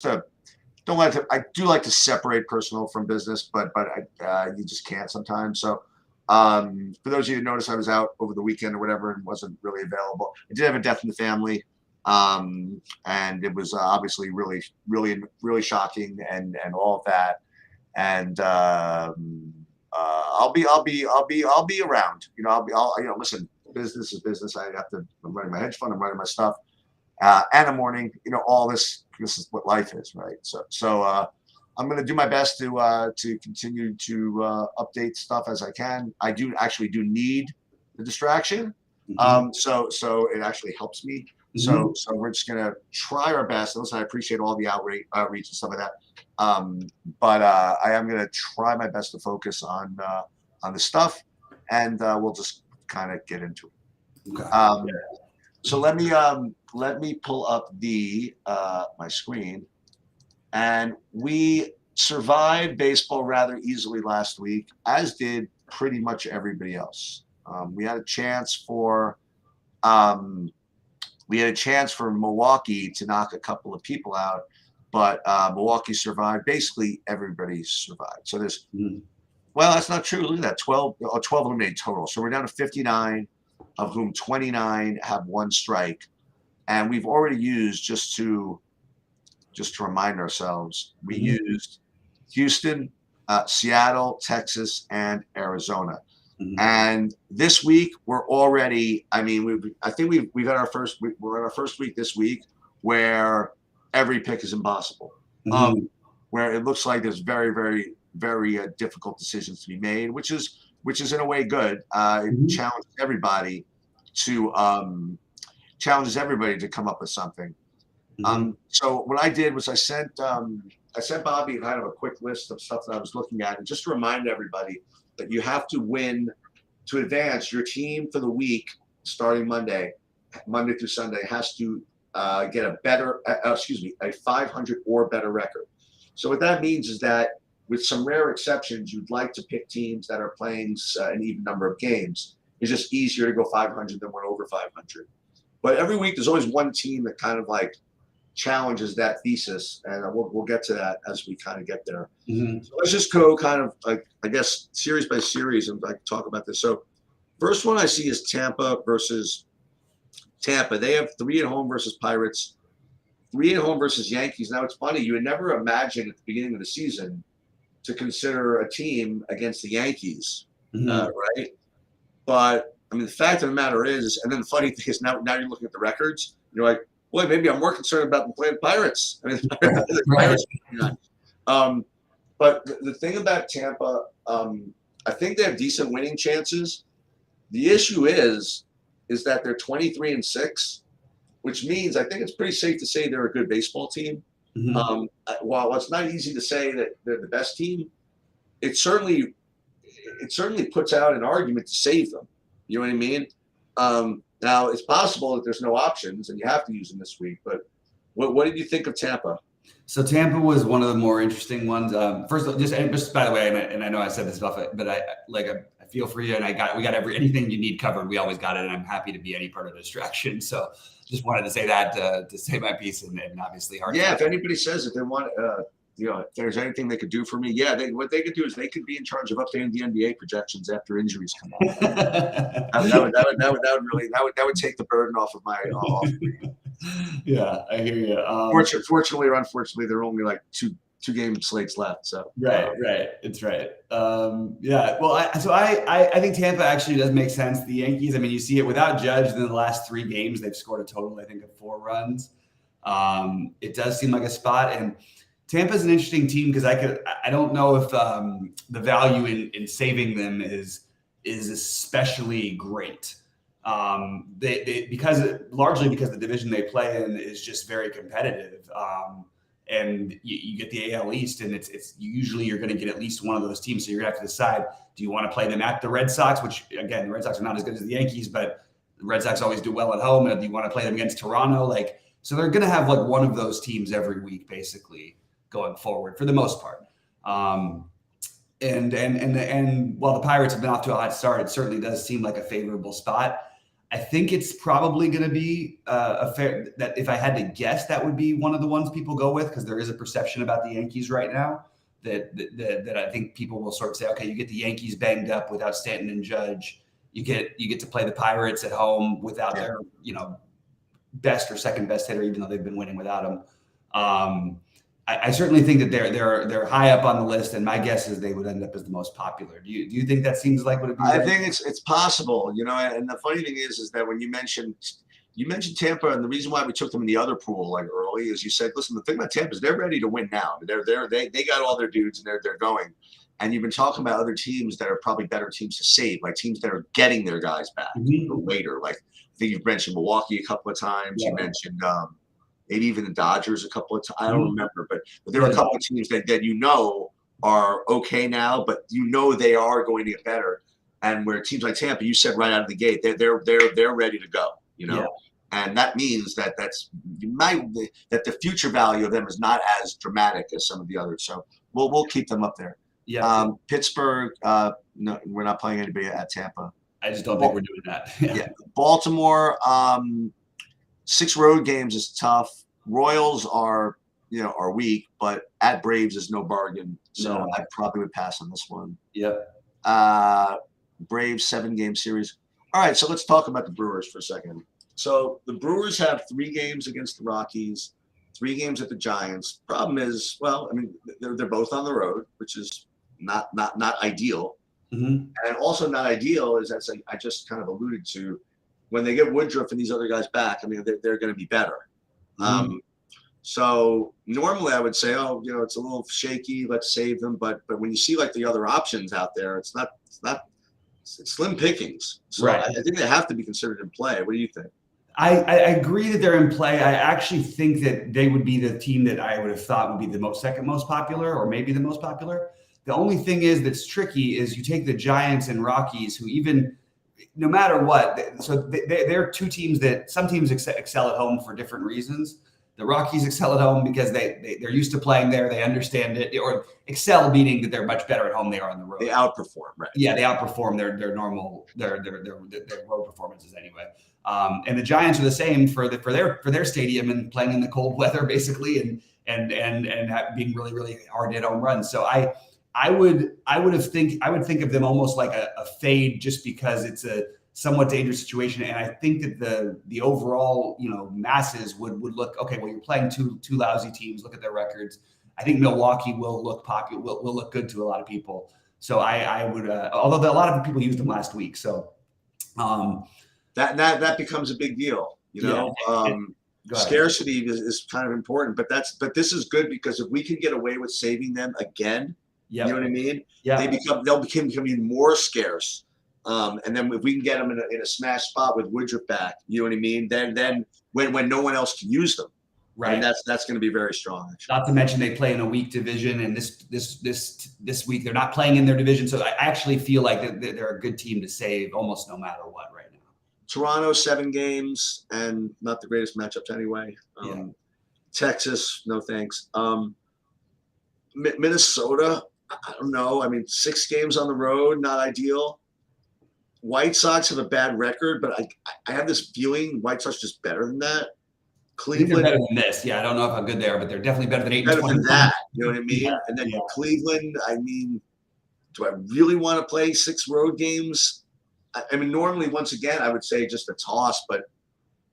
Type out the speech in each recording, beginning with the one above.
to don't like to. I do like to separate personal from business, but you just can't sometimes. So for those of you who noticed, I was out over the weekend or whatever and wasn't really available. I did have a death in the family, and it was obviously really shocking and all of that. And I'll be around. Listen, business is business. I'm running my hedge fund. I'm running my stuff. And I'm mourning. All this. This is what life is, right? So I'm going to do my best to continue to update stuff as I can. I do need the distraction, so it actually helps me. So we're just going to try our best. Listen, I appreciate all the outreach and stuff like that. But I am going to try my best to focus on the stuff, and we'll just kind of get into it. Okay. So let me pull up my screen, and we survived baseball rather easily last week, as did pretty much everybody else. We had a chance for Milwaukee to knock a couple of people out, but Milwaukee survived. Basically, everybody survived. So there's well, that's not true. Look at that, 12 eliminated total. So we're down to 59, of whom 29 have one strike. And we've already used, just to remind ourselves, we used Houston, Seattle, Texas, and Arizona. And this week we're already. I mean, we've had our first. We're in our first week this week where every pick is impossible. Where it looks like there's very, very, very difficult decisions to be made, which is in a way good. It challenges everybody to come up with something. So what I did was I sent Bobby kind of a quick list of stuff that I was looking at, and just to remind everybody that you have to win to advance. Your team for the week starting Monday through Sunday has to get a 500 or better record. So what that means is that, with some rare exceptions, you'd like to pick teams that are playing an even number of games. It's just easier to go 500 than win over 500. But every week there's always one team that kind of like challenges that thesis, and we'll get to that as we kind of get there. So let's just go kind of like, I guess, series by series, and like talk about this. So first one I see is Tampa versus Tampa. They have 3 at home versus Pirates, 3 at home versus Yankees. Now it's funny, you would never imagine at the beginning of the season to consider a team against the Yankees, right? But I mean, the fact of the matter is, and then the funny thing is, now you're looking at the records, you're like, boy, maybe I'm more concerned about them playing Pirates. I mean, the Pirates. But the thing about Tampa, I think they have decent winning chances. The issue is that they're 23-6, which means I think it's pretty safe to say they're a good baseball team. While it's not easy to say that they're the best team, it certainly puts out an argument to save them. You know what I mean? Now it's possible that there's no options and you have to use them this week. But what did you think of Tampa? So Tampa was one of the more interesting ones. First, just by the way, and I know I said this stuff, but I feel for you, and we got anything you need covered. We always got it, and I'm happy to be any part of the distraction. So just wanted to say that to say my piece, and obviously hard. Yeah, if anybody says if they want, if there's anything they could do for me, what they could do is they could be in charge of updating the NBA projections after injuries come out. that would take the burden off of my. Yeah, I hear you. Fortunately or unfortunately, there are only like two game slates left. So right, it's right. Yeah, well, I think Tampa actually does make sense. The Yankees, I mean, you see it without Judge. In the last 3 games, they've scored a total, I think, of 4 runs. It does seem like a spot, and Tampa's an interesting team because I don't know if the value in saving them is especially great. Largely because the division they play in is just very competitive. And you get the AL East, and it's usually you're going to get at least one of those teams. So you're going to have to decide: do you want to play them at the Red Sox, which again the Red Sox are not as good as the Yankees, but the Red Sox always do well at home. And do you want to play them against Toronto? So they're going to have like one of those teams every week, basically going forward for the most part. And while the Pirates have been off to a hot start, it certainly does seem like a favorable spot. I think it's probably going to be a fair that if I had to guess, that would be one of the ones people go with, because there is a perception about the Yankees right now that I think people will sort of say, okay, you get the Yankees banged up without Stanton and Judge. You get to play the Pirates at home without their best or second best hitter, even though they've been winning without him. I certainly think that they're high up on the list, and my guess is they would end up as the most popular. Do you think that seems like would it be? I think it's possible, and the funny thing is that when you mentioned Tampa, and the reason why we took them in the other pool like early is you said, listen, the thing about Tampa is they're ready to win now. They got all their dudes and they're going. And you've been talking about other teams that are probably better teams to save, like teams that are getting their guys back later. Like I think you've mentioned Milwaukee a couple of times. Yeah. You mentioned maybe even the Dodgers a couple of times. I don't remember, but there are a couple of teams that are okay now, but they are going to get better. And where teams like Tampa, you said right out of the gate, they're ready to go. Yeah. And that means that the future value of them is not as dramatic as some of the others. So we'll keep them up there. Yeah. Pittsburgh, no, we're not playing anybody at Tampa. I just don't think we're doing that. Yeah. Baltimore, 6 road games is tough. Royals are weak, but at Braves is no bargain. So I probably would pass on this one. Yep. Braves 7-game series. All right, so let's talk about the Brewers for a second. So the Brewers have 3 games against the Rockies, 3 games at the Giants. Problem is, they're both on the road, which is not ideal. Mm-hmm. And also not ideal is, as I just kind of alluded to, when they get Woodruff and these other guys back, they're going to be better. Mm-hmm. So normally I would say, it's a little shaky, let's save them. But when you see like the other options out there, it's slim pickings. So right. I think they have to be considered in play. What do you think? I agree that they're in play. I actually think that they would be the team that I would have thought would be the second most popular, or maybe the most popular. The only thing that's tricky is you take the Giants and Rockies, who even no matter what, so they're 2 teams that some teams excel at home for different reasons. The Rockies excel at home because they're used to playing there. They understand it, or excel meaning that they're much better at home. They are on the road. They outperform, right? Yeah, they outperform their normal their road performances anyway. And the Giants are the same for their stadium and playing in the cold weather basically, and being really really hard to hit home runs. So I would think of them almost like a fade, just because it's a somewhat dangerous situation. And I think that the overall, masses would look, okay, well, you're playing two lousy teams. Look at their records. I think Milwaukee will look popular, will look good to a lot of people. So I would, although a lot of people used them last week. So that becomes a big deal, scarcity is kind of important, but this is good, because if we can get away with saving them again, you know what I mean? Yeah. They'll become even more scarce. And then if we can get them in a smash spot with Woodruff back, you know what I mean? Then when no one else can use them, right? And that's going to be very strong. Actually. Not to mention they play in a weak division, and this week they're not playing in their division. So I actually feel like they're a good team to save almost no matter what right now. Toronto 7 games and not the greatest matchups anyway. Texas, no thanks. Minnesota, I don't know. 6 games on the road, not ideal. White Sox have a bad record, but I have this feeling White Sox are just better than that. Cleveland, better than this. Yeah, I don't know how good they are, but they're definitely better than 8 better than that. You know what I mean? Yeah, and then Cleveland, do I really want to play 6 road games? Normally, once again, I would say just a toss, but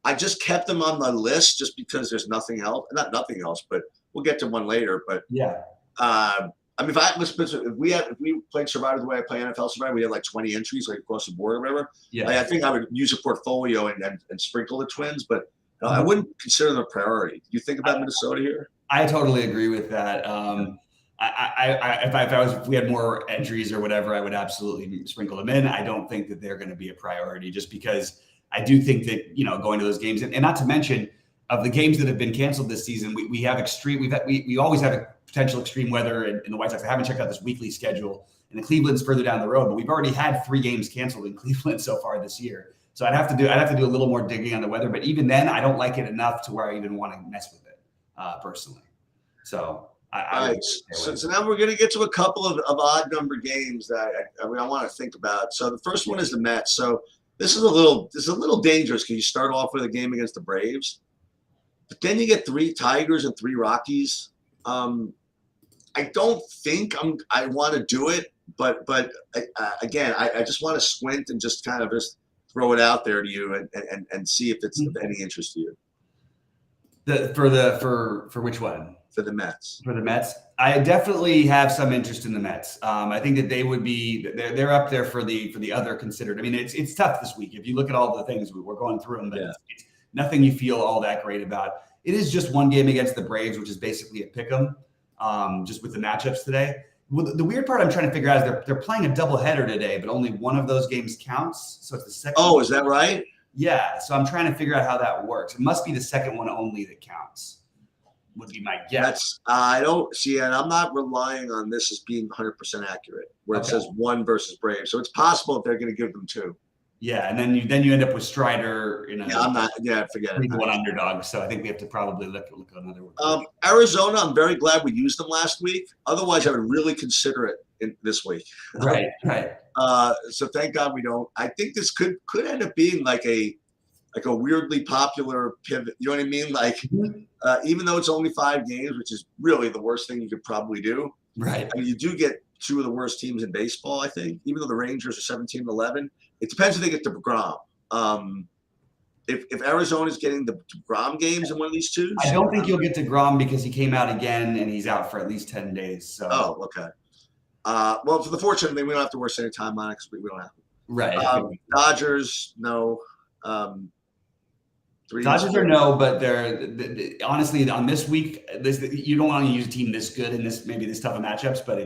I just kept them on the list just because there's nothing else. Not nothing else, but we'll get to one later. But yeah. If we played Survivor the way I play NFL Survivor, we had like 20 entries like across the board or whatever. Yeah. I think I would use a portfolio and sprinkle the Twins, but I wouldn't consider them a priority. Do you think about Minnesota here? I totally agree with that. If we had more entries or whatever, I would absolutely sprinkle them in. I don't think that they're going to be a priority, just because I do think that, going to those games, and not to mention of the games that have been canceled this season, we have we always have a potential extreme weather in the White Sox. I haven't checked out this weekly schedule, and the Cleveland's further down the road, but we've already had 3 games canceled in Cleveland so far this year. So I'd have to do a little more digging on the weather, but even then I don't like it enough to where I even want to mess with it personally. So So now we're going to get to a couple of odd number games that I want to think about. So the first one is the Mets. So this is a little dangerous because you start off with a game against the Braves, but then you get 3 Tigers and 3 Rockies. I don't think I want to do it, but again, I just want to squint and just kind of just throw it out there to you and see if it's of any interest to you. For which one? For the Mets. For the Mets, I definitely have some interest in the Mets. I think that they would be they're up there for the other considered. I mean, it's tough this week if you look at all the things we're going through them, but it's nothing you feel all that great about. It is just one game against the Braves, which is basically a pick 'em. Just with the matchups today. Well, the weird part I'm trying to figure out is they're playing a doubleheader today, but only one of those games counts. So it's the second. Oh, is that right? Yeah. So I'm trying to figure out how that works. It must be the second one only that counts. Would be my guess. I don't see, and I'm not relying on this as being 100% accurate, where it says 1 versus Braves. So it's possible if they're going to give them 2. Yeah, and then you end up with Strider. I'm not. Yeah, forget it. 3-1 underdog. So I think we have to probably look at another one. Arizona, I'm very glad we used them last week. Otherwise, I would really consider it this week. Right. So thank God we don't. I think this could end up being like a weirdly popular pivot. You know what I mean? Like, even though it's only 5 games, which is really the worst thing you could probably do. Right. I mean, you do get 2 of the worst teams in baseball, I think. Even though the Rangers are 17-11. It depends if they get to DeGrom. If Arizona's getting the DeGrom games in one of these 2s. I don't think you'll get to DeGrom because he came out again and he's out for at least 10 days. So. Oh, okay. Well, for the fortunate thing, we don't have to waste any time on it because we don't have to. Right. Dodgers, no. Dodgers are no, but they're honestly on this week. You don't want to use a team this good in this tough of matchups, but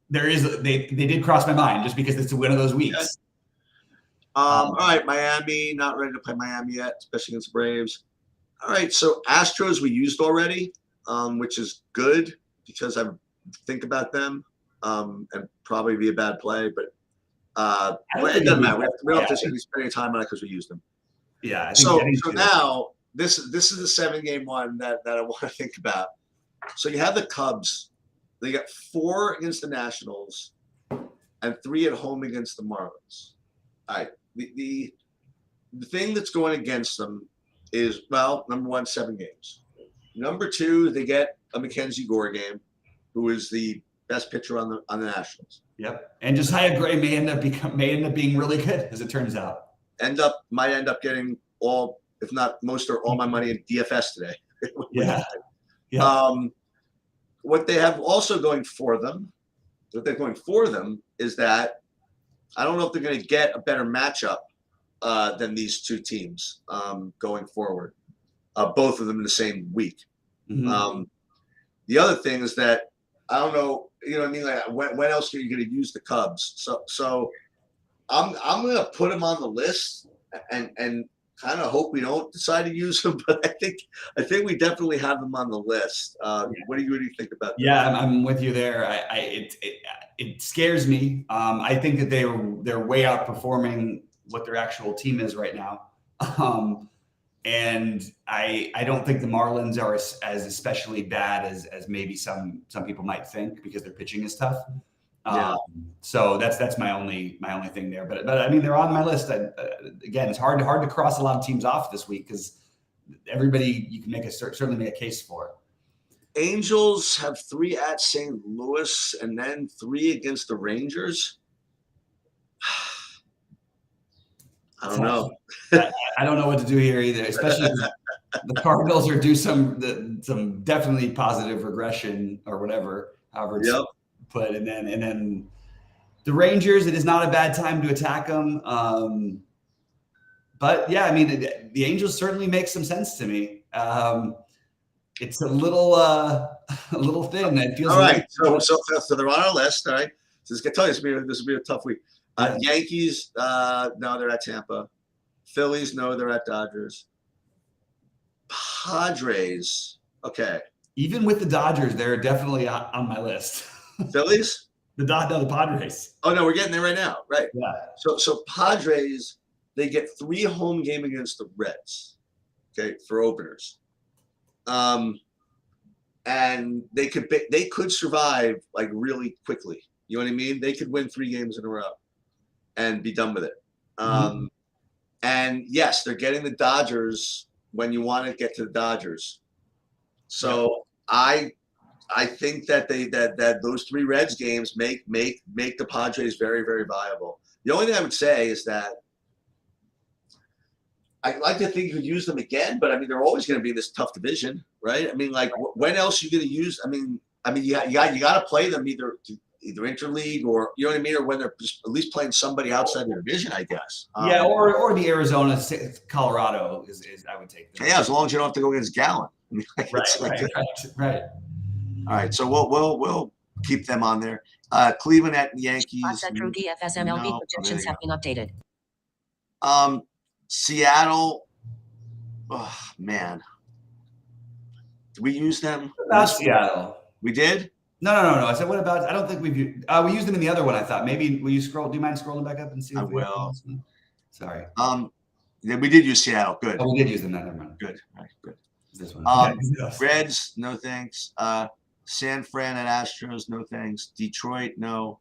they did cross my mind just because it's one of those weeks. Okay. All right, Miami, not ready to play Miami yet, especially against the Braves. All right, so Astros we used already, which is good because I think about them and probably be a bad play, but it doesn't matter. We don't have to spend any time on it because we used them. Yeah. So now this is a 7-game one that I want to think about. So you have the Cubs. They got 4 against the Nationals and 3 at home against the Marlins. All right. The thing that's going against them is, well, number 1, 7 games. Number 2, they get a Mackenzie Gore game, who is the best pitcher on the Nationals. Yep. And Josiah Gray may end up being really good, as it turns out. Might end up getting all, if not most or all my money in DFS today. Yeah. What they have also going for them, is that I don't know if they're going to get a better matchup than these 2 teams going forward. Both of them in the same week. Mm-hmm. The other thing is that I don't know. You know what I mean? Like when else are you going to use the Cubs? So I'm going to put them on the list and kind of hope we don't decide to use them. But I think we definitely have them on the list. What do you think about that? Yeah, I'm with you there. It scares me. I think that they're way outperforming what their actual team is right now. And I don't think the Marlins are as especially bad as maybe some people might think because their pitching is tough. So that's my only thing there. But I mean, they're on my list. Again, it's hard to cross a lot of teams off this week because everybody you can certainly make a case for. Angels have 3 at St. Louis and then 3 against the Rangers. I don't know. I don't know what to do here either, especially the Cardinals are due some definitely positive regression or whatever, however it's put. And then the Rangers, it is not a bad time to attack them. But yeah, I mean, the Angels certainly make some sense to me. It's a little thin. It feels all right. So they're on our list. All right. So I tell you, this will be a tough week. Yankees, no, they're at Tampa. Phillies, no, they're at Dodgers. Padres, okay. Even with the Dodgers, they're definitely on my list. Phillies? The Padres. Oh no, we're getting there right now, right? Yeah. So Padres, they get 3 home game against the Reds, okay, for openers. And they could survive like really quickly. You know what I mean? They could win 3 games in a row and be done with it. And yes, they're getting the Dodgers when you want to get to the Dodgers. So I think that that those 3 Reds games make the Padres very, very viable. The only thing I would say is that I'd like to think you could use them again, but I mean, they're always going to be in this tough division, right? I mean, like, when else are you going to use? I mean, you got to play them either interleague or, you know what I mean, or when they're just at least playing somebody outside their division, I guess. Yeah, or the Arizona, Colorado is I would take them. Yeah, as long as you don't have to go against Gallen. I mean, like, right. All right, so we'll keep them on there. Cleveland at Yankees. Through DFS MLB projections have been updated. Seattle. Oh man, did we use them? About Seattle, we did. No. I said, what about? I don't think we used them in the other one. I thought maybe will you scroll? Do you mind scrolling back up and see? I will. Sorry. Yeah, we did use Seattle. Good. Oh, we did use them. Never mind. Good. All right, good. This one. Reds, no thanks. San Fran at Astros, no thanks. Detroit, no.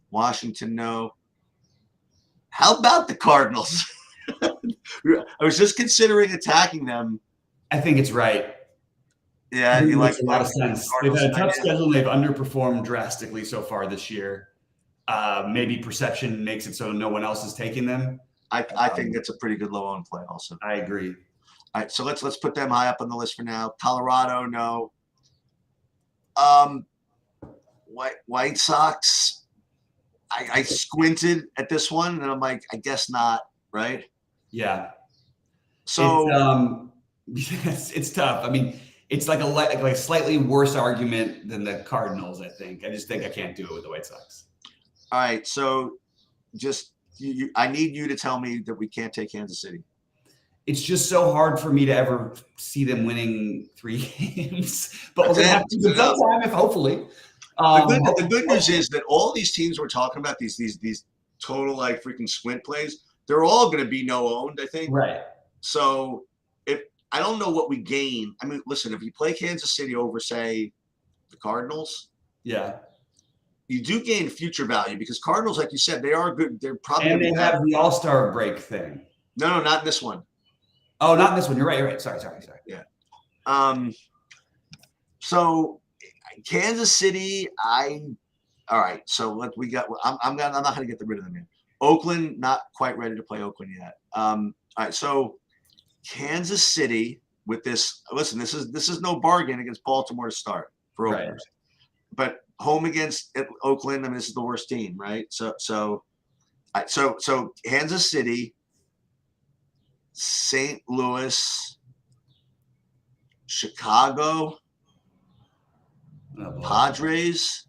Washington, no. How about the Cardinals? I was just considering attacking them. I think it's right. Yeah, it makes a lot of sense. They've had a tough schedule and they've underperformed drastically so far this year. Maybe perception makes it so no one else is taking them. I think that's a pretty good low-owned play also. I agree. All right, so let's put them high up on the list for now. Colorado, no. White Sox. I squinted at this one and I'm like, I guess not, right? Yeah. So it's tough. I mean, it's like a slightly worse argument than the Cardinals, I think. I just think I can't do it with the White Sox. All right, so just I need you to tell me that we can't take Kansas City. It's just so hard for me to ever see them winning 3 games, but we're gonna have to do sometime, if hopefully. The good news is that all these teams we're talking about, these total like freaking squint plays, they're all going to be no owned, I think. Right. So if I don't know what we gain. I mean, listen, if you play Kansas City over, say, the Cardinals, yeah, you do gain future value because Cardinals, like you said, they are good. They're probably and they have the All-Star break thing. No, not in this one. Oh, not in this one. You're right. Sorry. Yeah. So Kansas City, all right. So what we got? I'm not going to get rid of them yet. Oakland, not quite ready to play Oakland yet. All right. So Kansas City with this. Listen, this is no bargain against Baltimore to start for Oakland, right. But home against Oakland. I mean, this is the worst team, right? So Kansas City, St. Louis, Chicago, Padres.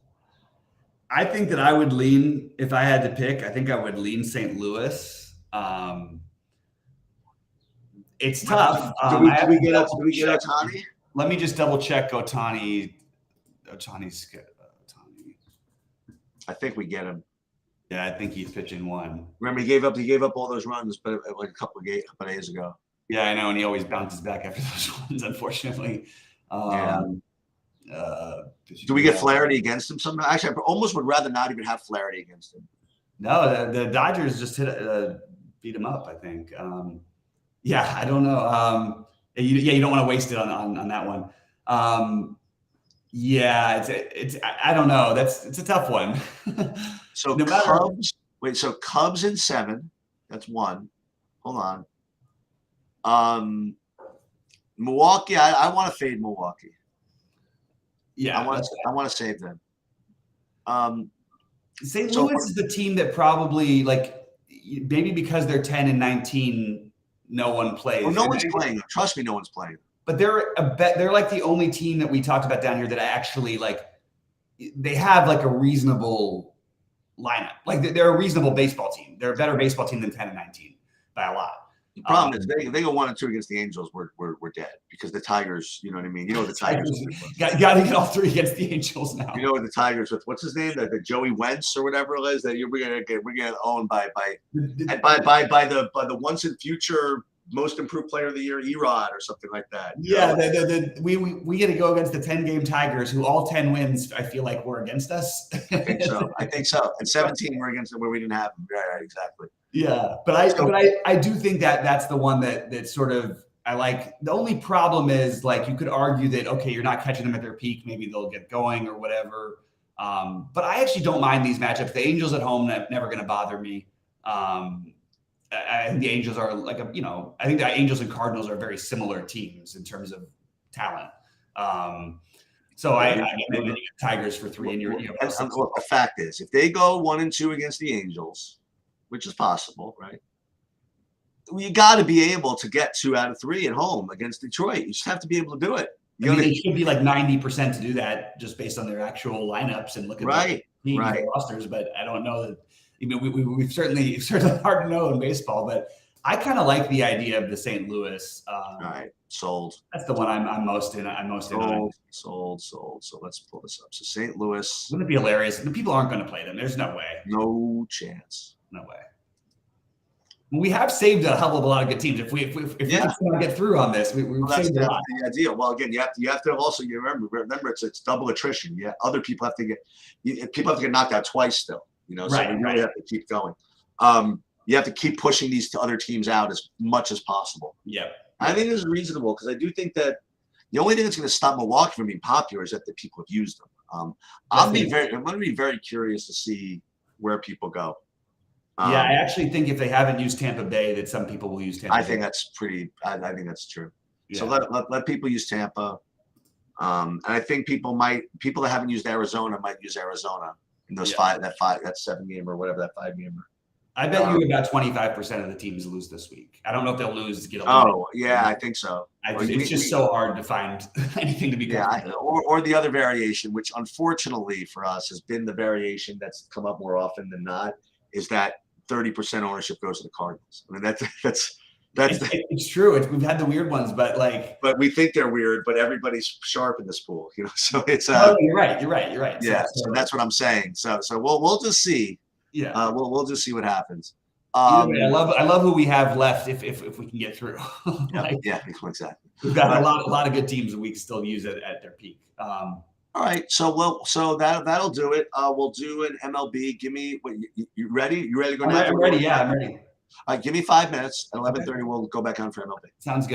I think that I would lean, if I had to pick, I think I would lean St. Louis. It's tough. Do we get Ohtani? Let me just double check Ohtani. I think we get him. Yeah, I think he's pitching 1. Remember, he gave up all those runs, but like a couple of days ago. Yeah, I know, and he always bounces back after those runs, unfortunately. Do we get Flaherty against him somehow? Actually, I almost would rather not even have Flaherty against him. No, the Dodgers just beat him up, I think. Yeah, I don't know. You don't want to waste it on that one. Yeah, it's I don't know. It's a tough one. So Cubs in 7. That's 1. Hold on. Milwaukee. I want to fade Milwaukee. Yeah, I want to save them. St. Louis is the team that probably, like, maybe because they're 10-19, no one plays. Well, no one's playing. Trust me, no one's playing. But they're like the only team that we talked about down here that I actually like. They have like a reasonable lineup. Like they're a reasonable baseball team. They're a better baseball team than 10-19 by a lot. The problem is they go 1-2 against the Angels. We're dead because the Tigers. You know what I mean? You know the Tigers. Got to get all 3 against the Angels now. You know the Tigers with what's his name? The Joey Wentz or whatever it is that we're gonna own by the once in future most improved player of the year, Erod or something like that. Yeah, we get to go against the 10-game Tigers, who all 10 wins I feel like were against us. I think so. And 17 were against them where we didn't have them. Right, exactly. Yeah, but I do think that that's the one that sort of I like. The only problem is like you could argue that okay, you're not catching them at their peak. Maybe they'll get going or whatever. But I actually don't mind these matchups. The Angels at home never going to bother me. I think the Angels are like I think the Angels and Cardinals are very similar teams in terms of talent. So I maybe you get Tigers for 3 and you're look, the fact is, if they go 1-2 against the Angels, which is possible, right? You got to be able to get 2 out of 3 at home against Detroit. You just have to be able to do it. It should be like 90% to do that just based on their actual lineups and look at their rosters. But I don't know that. We've certainly it's hard to know in baseball, but I kind of like the idea of the St. Louis. All right, sold. That's the one I'm most in. I'm most in on. Sold. So let's pull this up. So St. Louis. Wouldn't it be hilarious? The people aren't going to play them. There's no way. No chance. No way. We have saved a hell of a lot of good teams. If we don't get through on this, we've saved a lot. The idea. Well, again, you have to also remember it's double attrition. Yeah, other people have to get knocked out twice still. So we really have to keep going. You have to keep pushing these other teams out as much as possible. Yeah, I think this is reasonable because I do think that the only thing that's going to stop Milwaukee from being popular is that the people have used them. I'm going to be very curious to see where people go. I actually think if they haven't used Tampa Bay, that some people will use Tampa Bay. I think that's that's true. Yeah. So let people use Tampa. And I think people that haven't used Arizona might use Arizona in those that 7 game or whatever, that 5 gamer. I bet you about 25% of the teams lose this week. I don't know if they'll lose to get a Oh, yeah, I think so. It's just so hard to find anything to be or the other variation, which unfortunately for us has been the variation that's come up more often than not, is that 30% ownership goes to the Cardinals. I mean, that's it's true. We've had the weird ones, but we think they're weird, but everybody's sharp in this pool, So it's you're right. Yeah, so that's what I'm saying. So we'll just see. Yeah, we'll just see what happens. I love who we have left if we can get through. Exactly. We've got a lot of good teams that we can still use at their peak. All right, so that'll do it. We'll do an MLB. Give me what you ready? You ready to go now? I'm ready. Yeah, I'm ready. All right, give me 5 minutes. At 11:30, we'll go back on for MLB. Sounds good.